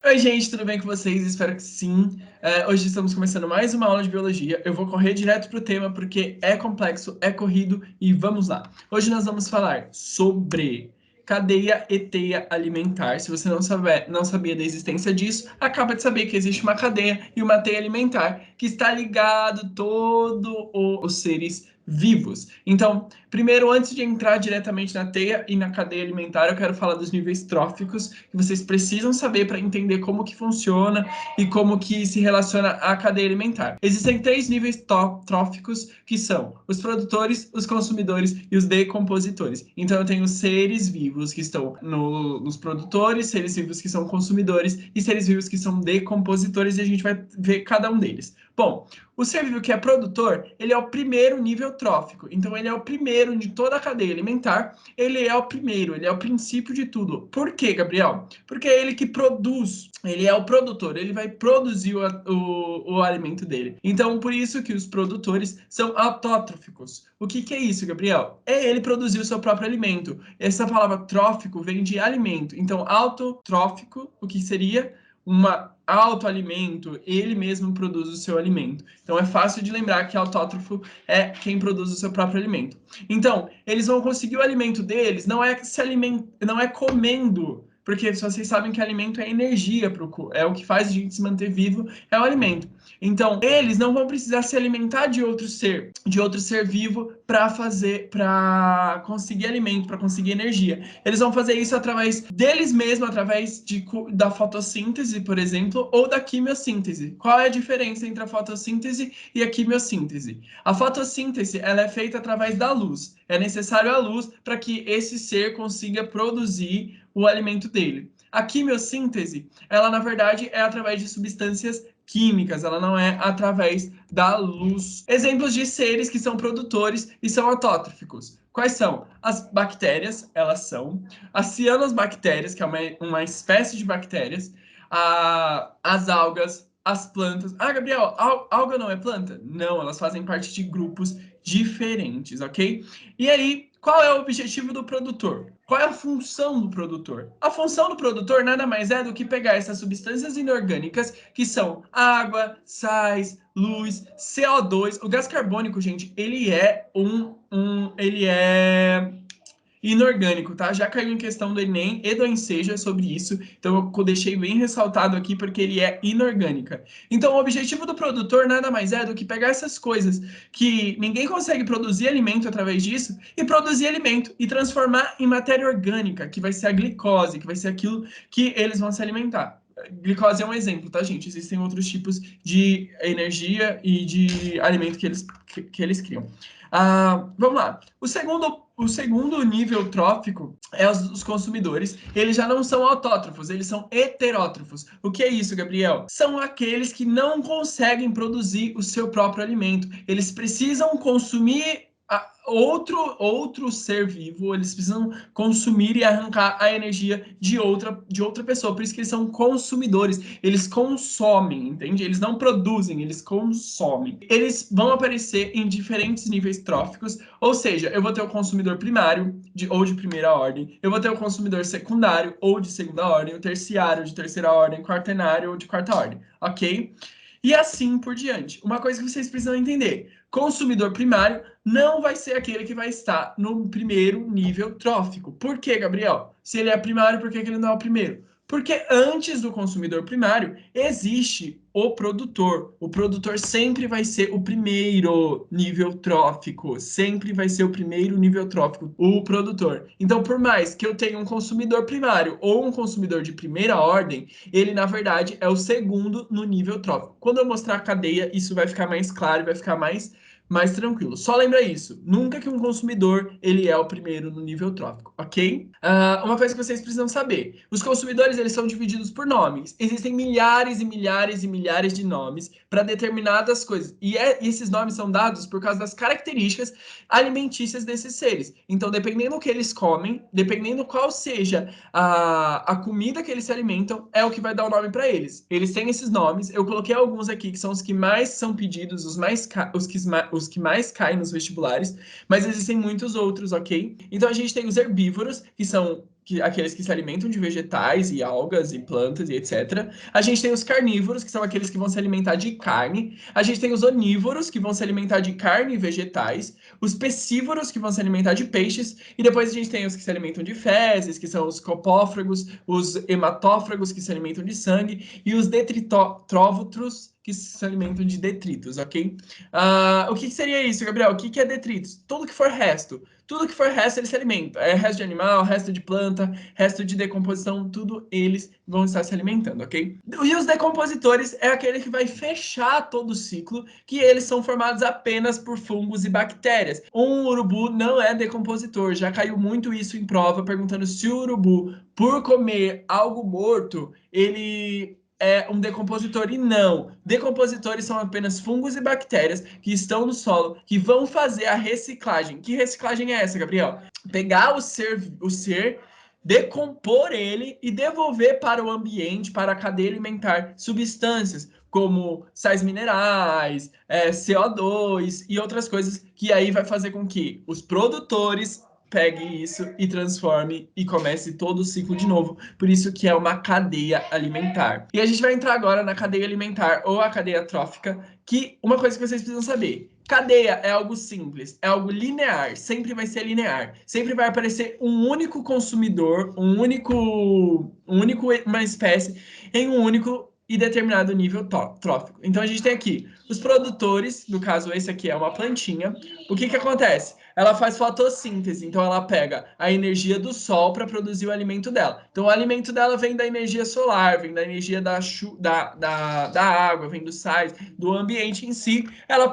Oi, gente, tudo bem com vocês? Espero que sim. Hoje estamos começando mais uma aula de biologia. Eu vou correr direto para o tema porque é complexo, é corrido e vamos lá. Hoje nós vamos falar sobre cadeia e teia alimentar. Se você não sabia da existência disso, acaba de saber que existe uma cadeia e uma teia alimentar que está ligado todos os seres vivos. Então, primeiro, antes de entrar diretamente na teia e na cadeia alimentar, eu quero falar dos níveis tróficos que vocês precisam saber para entender como que funciona e como que se relaciona à cadeia alimentar. Existem 3 níveis tróficos que são os produtores, os consumidores e os decompositores. Então, eu tenho seres vivos que estão nos produtores, seres vivos que são consumidores e seres vivos que são decompositores e a gente vai ver cada um deles. Bom, o ser vivo que é produtor, ele é o primeiro nível trófico. Então, ele é o primeiro de toda a cadeia alimentar. Ele é o primeiro, ele é o princípio de tudo. Por quê, Gabriel? Porque é ele que produz. Ele é o produtor. Ele vai produzir o alimento dele. Então, por isso que os produtores são autótrofos. O que é isso, Gabriel? É ele produzir o seu próprio alimento. Essa palavra trófico vem de alimento. Então, autotrófico, o que seria? Autoalimento, ele mesmo produz o seu alimento. Então é fácil de lembrar que autótrofo é quem produz o seu próprio alimento. Então, eles vão conseguir o alimento deles, não é comendo, porque vocês sabem que alimento é energia para o corpo, é o que faz a gente se manter vivo, é o alimento. Então, eles não vão precisar se alimentar de outro ser vivo para conseguir alimento, para conseguir energia. Eles vão fazer isso através deles mesmos, através da fotossíntese, por exemplo, ou da quimiossíntese. Qual é a diferença entre a fotossíntese e a quimiossíntese? A fotossíntese, ela é feita através da luz. É necessário a luz para que esse ser consiga produzir o alimento dele. A quimiossíntese, ela na verdade é através de substâncias químicas, ela não é através da luz. Exemplos de seres que são produtores e são autótrofos. Quais são? As bactérias, elas são. As cianobactérias, que é uma espécie de bactérias. As algas, as plantas. Ah, Gabriel, alga não é planta? Não, elas fazem parte de grupos diferentes, ok? E aí, qual é o objetivo do produtor? Qual é a função do produtor? A função do produtor nada mais é do que pegar essas substâncias inorgânicas, que são água, sais, luz, CO2. O gás carbônico, gente, ele é ele é inorgânico, tá? Já caiu em questão do Enem e do Enseja sobre isso, então eu deixei bem ressaltado aqui porque ele é inorgânica. Então, o objetivo do produtor nada mais é do que pegar essas coisas que ninguém consegue produzir alimento através disso e produzir alimento e transformar em matéria orgânica, que vai ser a glicose, que vai ser aquilo que eles vão se alimentar. Glicose é um exemplo, tá, gente? Existem outros tipos de energia e de alimento que eles criam. Vamos lá. O segundo nível trófico é os consumidores. Eles já não são autótrofos, eles são heterótrofos. O que é isso, Gabriel? São aqueles que não conseguem produzir o seu próprio alimento. Eles precisam consumir outro ser vivo, eles precisam consumir e arrancar a energia de outra pessoa. Por isso que eles são consumidores. Eles consomem, entende? Eles não produzem, eles consomem. Eles vão aparecer em diferentes níveis tróficos, ou seja, eu vou ter o consumidor primário ou de primeira ordem, eu vou ter o consumidor secundário ou de segunda ordem, o terciário de terceira ordem, quaternário ou de quarta ordem, ok? E assim por diante. Uma coisa que vocês precisam entender: consumidor primário não vai ser aquele que vai estar no primeiro nível trófico. Por quê, Gabriel? Se ele é primário, por que ele não é o primeiro? Porque antes do consumidor primário existe o produtor. O produtor sempre vai ser o primeiro nível trófico. Sempre vai ser o primeiro nível trófico, o produtor. Então, por mais que eu tenha um consumidor primário ou um consumidor de primeira ordem, ele, na verdade, é o segundo no nível trófico. Quando eu mostrar a cadeia, isso vai ficar mais claro e vai ficar mais tranquilo. Só lembra isso, nunca que um consumidor ele é o primeiro no nível trófico, ok? Uma coisa que vocês precisam saber: os consumidores eles são divididos por nomes. Existem milhares e milhares e milhares de nomes para determinadas coisas e esses nomes são dados por causa das características alimentícias desses seres. Então, dependendo do que eles comem, dependendo qual seja a comida que eles se alimentam, é o que vai dar o nome para eles. Eles têm esses nomes. Eu coloquei alguns aqui que são os que mais são pedidos, os que mais caem nos vestibulares, mas existem muitos outros, ok? Então a gente tem os herbívoros, aqueles que se alimentam de vegetais e algas e plantas e etc. A gente tem os carnívoros, que são aqueles que vão se alimentar de carne. A gente tem os onívoros, que vão se alimentar de carne e vegetais. Os pecívoros, que vão se alimentar de peixes. E depois a gente tem os que se alimentam de fezes, que são os copófagos, os hematófagos, que se alimentam de sangue, e os detritróvoros, que se alimentam de detritos, ok? O que seria isso, Gabriel? O que é detritos? Tudo que for resto. Tudo que for resto, eles se alimentam. É resto de animal, resto de planta, resto de decomposição, tudo eles vão estar se alimentando, ok? E os decompositores é aquele que vai fechar todo o ciclo, que eles são formados apenas por fungos e bactérias. Um urubu não é decompositor. Já caiu muito isso em prova, perguntando se o urubu, por comer algo morto, ele é um decompositor, e não. Decompositores são apenas fungos e bactérias que estão no solo, que vão fazer a reciclagem. Que reciclagem é essa, Gabriel? Pegar o ser, decompor ele e devolver para o ambiente, para a cadeia alimentar, substâncias como sais minerais, CO2 e outras coisas, que aí vai fazer com que os produtores pegue isso e transforme e comece todo o ciclo de novo. Por isso que é uma cadeia alimentar. E a gente vai entrar agora na cadeia alimentar ou a cadeia trófica, que uma coisa que vocês precisam saber. Cadeia é algo simples, é algo linear, sempre vai ser linear. Sempre vai aparecer um único consumidor, uma espécie em um único e determinado nível trófico. Então a gente tem aqui os produtores, no caso esse aqui é uma plantinha. O que acontece? Ela faz fotossíntese, então ela pega a energia do sol para produzir o alimento dela. Então o alimento dela vem da energia solar, vem da energia da água, vem dos sais, do ambiente em si. Ela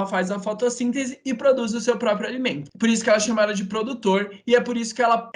faz a fotossíntese e produz o seu próprio alimento. Por isso que ela é chamada de produtor, e é por isso que ela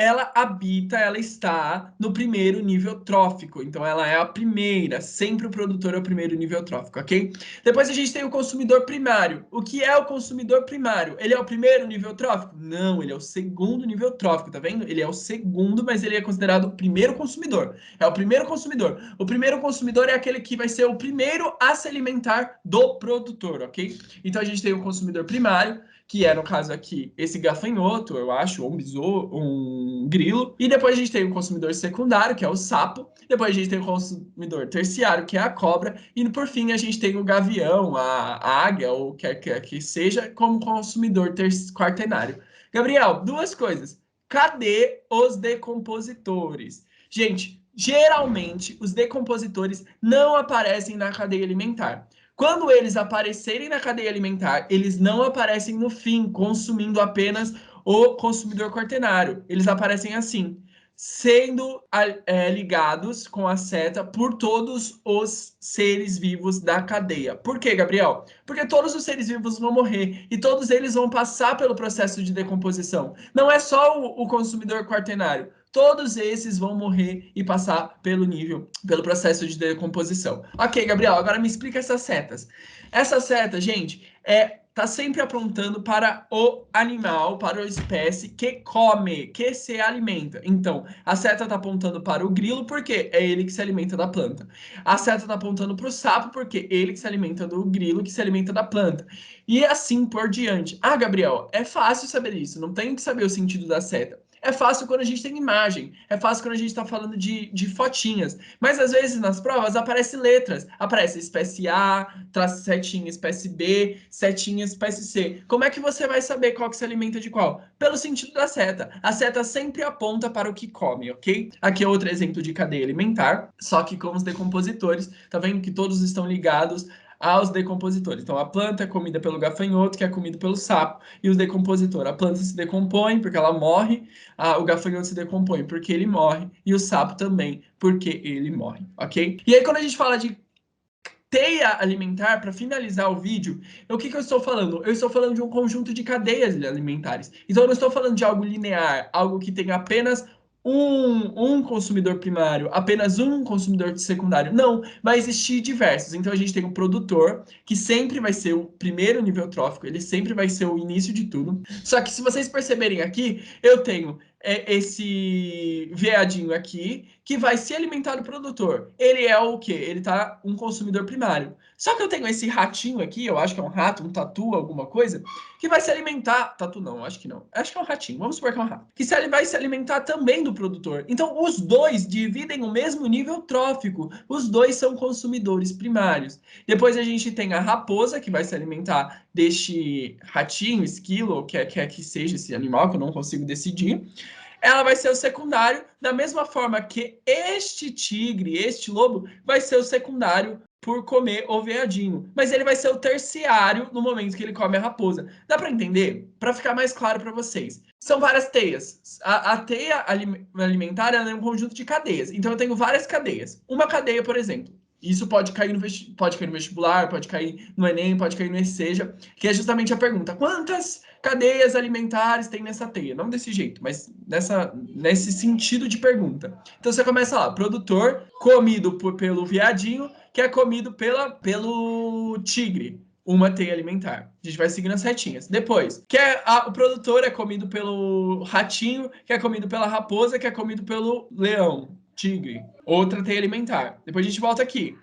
está no primeiro nível trófico. Então ela é a primeira, sempre o produtor é o primeiro nível trófico, ok? Depois a gente tem o consumidor primário. O que é o consumidor primário? Ele é o primeiro nível trófico? Não, ele é o segundo nível trófico, tá vendo? Ele é o segundo, mas ele é considerado o primeiro consumidor. É o primeiro consumidor. O primeiro consumidor é aquele que vai ser o primeiro a se alimentar do produtor, ok? Então a gente tem o consumidor primário, que é, no caso aqui, esse gafanhoto, eu acho, ou um besouro, um grilo. E depois a gente tem o consumidor secundário, que é o sapo. Depois a gente tem o consumidor terciário, que é a cobra. E por fim a gente tem o gavião, a águia, ou quer que seja, como consumidor quaternário. Gabriel, duas coisas. Cadê os decompositores? Gente, geralmente os decompositores não aparecem na cadeia alimentar. Quando eles aparecerem na cadeia alimentar, eles não aparecem no fim, consumindo apenas o consumidor quaternário. Eles aparecem assim, sendo ligados com a seta por todos os seres vivos da cadeia. Por quê, Gabriel? Porque todos os seres vivos vão morrer e todos eles vão passar pelo processo de decomposição. Não é só o consumidor quaternário. Todos esses vão morrer e passar pelo processo de decomposição. Ok, Gabriel, agora me explica essas setas. Essa seta, gente, tá sempre apontando para o animal, para a espécie que come, que se alimenta. Então, a seta está apontando para o grilo, porque é ele que se alimenta da planta. A seta está apontando para o sapo, porque é ele que se alimenta do grilo, que se alimenta da planta. E assim por diante. Ah, Gabriel, é fácil saber isso, não tem que saber o sentido da seta. É fácil quando a gente tem imagem, é fácil quando a gente está falando de fotinhas, mas às vezes nas provas aparecem letras, aparece espécie A, traço setinha espécie B, setinha espécie C. Como é que você vai saber qual que se alimenta de qual? Pelo sentido da seta. A seta sempre aponta para o que come, ok? Aqui é outro exemplo de cadeia alimentar, só que com os decompositores, tá vendo que todos estão ligados aos decompositores. Então, a planta é comida pelo gafanhoto, que é comido pelo sapo, e os decompositores. A planta se decompõe porque ela morre, o gafanhoto se decompõe porque ele morre, e o sapo também porque ele morre, ok? E aí, quando a gente fala de teia alimentar, para finalizar o vídeo, o que eu estou falando? Eu estou falando de um conjunto de cadeias alimentares. Então, eu não estou falando de algo linear, algo que tem apenas um consumidor primário, apenas um consumidor secundário. Não, vai existir diversos. Então, a gente tem o produtor, que sempre vai ser o primeiro nível trófico, ele sempre vai ser o início de tudo. Só que se vocês perceberem aqui, eu tenho esse veadinho aqui, que vai se alimentar do produtor. Ele é o quê? Ele tá um consumidor primário. Só que eu tenho esse ratinho aqui, eu acho que é um rato, um tatu, alguma coisa, que vai se alimentar. Tatu não, acho que não. Acho que é um ratinho, vamos supor que é um rato. Que ele vai se alimentar também do produtor. Então, os dois dividem o mesmo nível trófico. Os dois são consumidores primários. Depois a gente tem a raposa, que vai se alimentar deste ratinho, esquilo, ou quer que seja esse animal, que eu não consigo decidir. Ela vai ser o secundário, da mesma forma que este tigre, este lobo, vai ser o secundário por comer o veadinho. Mas ele vai ser o terciário no momento que ele come a raposa. Dá para entender? Para ficar mais claro para vocês. São várias teias. A teia alimentar é um conjunto de cadeias. Então eu tenho várias cadeias. Uma cadeia, por exemplo. Isso pode cair no vestibular, pode cair no Enem, pode cair no Seja, que é justamente a pergunta: quantas cadeias alimentares tem nessa teia? Não desse jeito, mas nesse sentido de pergunta. Então você começa lá: produtor comido pelo veadinho, que é comido pelo tigre. Uma teia alimentar. A gente vai seguindo as retinhas. Depois, o produtor é comido pelo ratinho, que é comido pela raposa, que é comido pelo leão, tigre. Outra teia alimentar. Depois a gente volta aqui.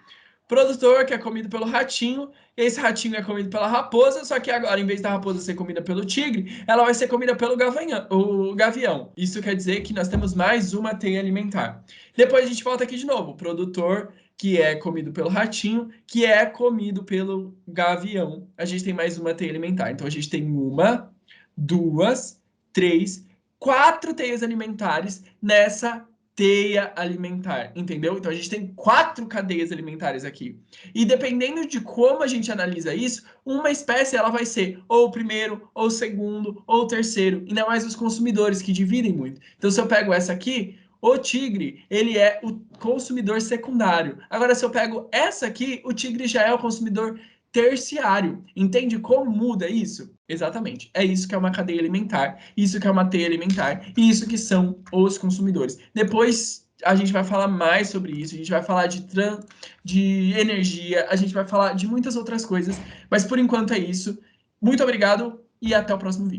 Produtor, que é comido pelo ratinho, esse ratinho é comido pela raposa, só que agora, em vez da raposa ser comida pelo tigre, ela vai ser comida pelo gavião. Isso quer dizer que nós temos mais uma teia alimentar. Depois a gente volta aqui de novo. Produtor, que é comido pelo ratinho, que é comido pelo gavião. A gente tem mais uma teia alimentar. Então, a gente tem uma, duas, três, quatro teias alimentares nessa teia alimentar, entendeu? Então, a gente tem 4 cadeias alimentares aqui. E dependendo de como a gente analisa isso, uma espécie ela vai ser ou o primeiro, ou o segundo, ou o terceiro, ainda mais os consumidores que dividem muito. Então, se eu pego essa aqui, o tigre, ele é o consumidor secundário. Agora, se eu pego essa aqui, o tigre já é o consumidor terciário. Entende como muda isso? Exatamente. É isso que é uma cadeia alimentar, isso que é uma teia alimentar, e isso que são os consumidores. Depois a gente vai falar mais sobre isso, a gente vai falar de energia, a gente vai falar de muitas outras coisas, mas por enquanto é isso. Muito obrigado e até o próximo vídeo.